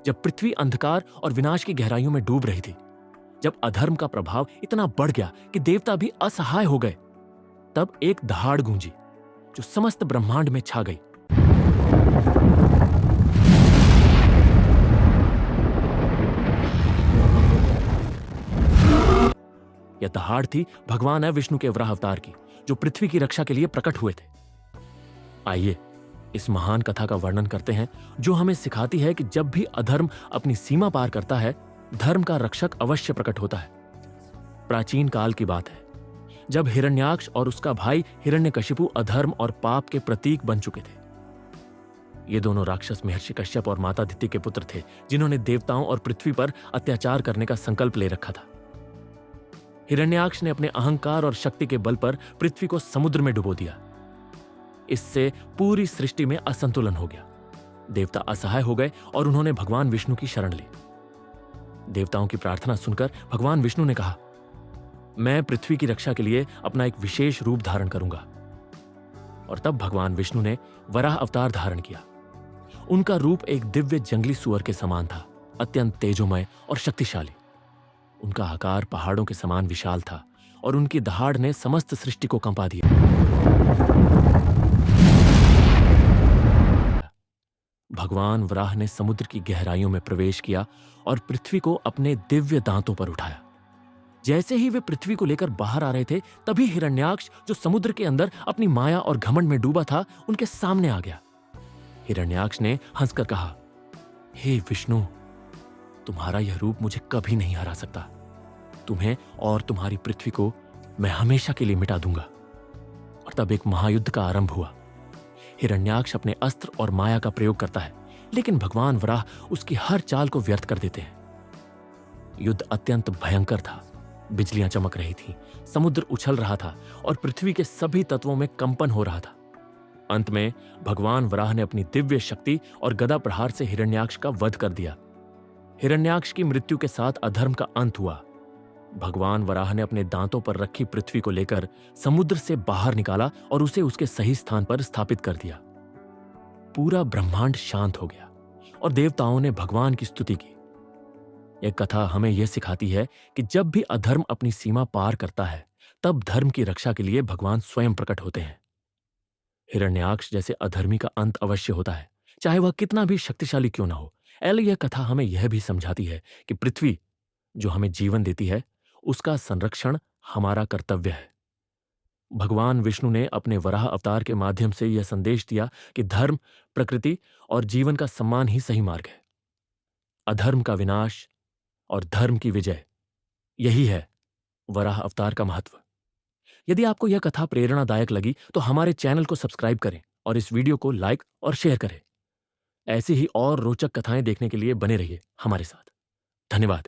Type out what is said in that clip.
जब पृथ्वी अंधकार और विनाश की गहराइयों में डूब रही थी, जब अधर्म का प्रभाव इतना बढ़ गया कि देवता भी असहाय हो गए, तब एक दहाड़ गूंजी जो समस्त ब्रह्मांड में छा गई। यह दहाड़ थी भगवान विष्णु के वराह अवतार की, जो पृथ्वी की रक्षा के लिए प्रकट हुए थे। आइए इस महान कथा का वर्णन करते हैं, जो हमें सिखाती है कि जब भी अधर्म अपनी सीमा पार करता है, धर्म का रक्षक अवश्य प्रकट होता है। प्राचीन काल की बात है, जब हिरण्याक्ष और उसका भाई हिरण्यकशिपु अधर्म और पाप के प्रतीक बन चुके थे। ये दोनों राक्षस महर्षि कश्यप और माता दिति के पुत्र थे, जिन्होंने देवताओं और पृथ्वी पर अत्याचार करने का संकल्प ले रखा था। हिरण्याक्ष ने अपने अहंकार और शक्ति के बल पर पृथ्वी को समुद्र में डुबो दिया। इससे पूरी सृष्टि में असंतुलन हो गया। देवता असहाय हो गए और उन्होंने भगवान विष्णु की शरण ली। देवताओं की प्रार्थना सुनकर भगवान विष्णु ने कहा, मैं पृथ्वी की रक्षा के लिए अपना एक विशेष रूप धारण करूंगा। और तब भगवान विष्णु ने वराह अवतार धारण किया। उनका रूप एक दिव्य जंगली सुअर के समान था, अत्यंत तेजोमय और शक्तिशाली। उनका आकार पहाड़ों के समान विशाल था और उनकी दहाड़ ने समस्त सृष्टि को कंपा दिया। भगवान वराह ने समुद्र की गहराइयों में प्रवेश किया और पृथ्वी को अपने दिव्य दांतों पर उठाया। जैसे ही वे पृथ्वी को लेकर बाहर आ रहे थे, तभी हिरण्याक्ष, जो समुद्र के अंदर अपनी माया और घमंड में डूबा था, उनके सामने आ गया। हिरण्याक्ष ने हंसकर कहा, हे विष्णु, तुम्हारा यह रूप मुझे कभी नहीं हरा सकता। तुम्हें और तुम्हारी पृथ्वी को मैं हमेशा के लिए मिटा दूंगा। और तब एक महायुद्ध का आरंभ हुआ। हिरण्याक्ष अपने अस्त्र और माया का प्रयोग करता है, लेकिन भगवान वराह उसकी हर चाल को व्यर्थ कर देते हैं। युद्ध अत्यंत भयंकर था। बिजलियां चमक रही थीं, समुद्र उछल रहा था और पृथ्वी के सभी तत्वों में कंपन हो रहा था। अंत में भगवान वराह ने अपनी दिव्य शक्ति और गदा प्रहार से हिरण्याक्ष का वध कर दिया। हिरण्याक्ष की मृत्यु के साथ अधर्म का अंत हुआ। भगवान वराह ने अपने दांतों पर रखी पृथ्वी को लेकर समुद्र से बाहर निकाला और उसे उसके सही स्थान पर स्थापित कर दिया। पूरा ब्रह्मांड शांत हो गया और देवताओं ने भगवान की स्तुति की। यह कथा हमें यह सिखाती है कि जब भी अधर्म अपनी सीमा पार करता है, तब धर्म की रक्षा के लिए भगवान स्वयं प्रकट होते हैं। हिरण्याक्ष जैसे अधर्मी का अंत अवश्य होता है, चाहे वह कितना भी शक्तिशाली क्यों ना हो। यह कथा हमें यह भी समझाती है कि पृथ्वी जो हमें जीवन देती है, उसका संरक्षण हमारा कर्तव्य है। भगवान विष्णु ने अपने वराह अवतार के माध्यम से यह संदेश दिया कि धर्म, प्रकृति और जीवन का सम्मान ही सही मार्ग है। अधर्म का विनाश और धर्म की विजय, यही है वराह अवतार का महत्व। यदि आपको यह कथा प्रेरणादायक लगी तो हमारे चैनल को सब्सक्राइब करें और इस वीडियो को लाइक और शेयर करें। ऐसी ही और रोचक कथाएं देखने के लिए बने रहिए हमारे साथ। धन्यवाद।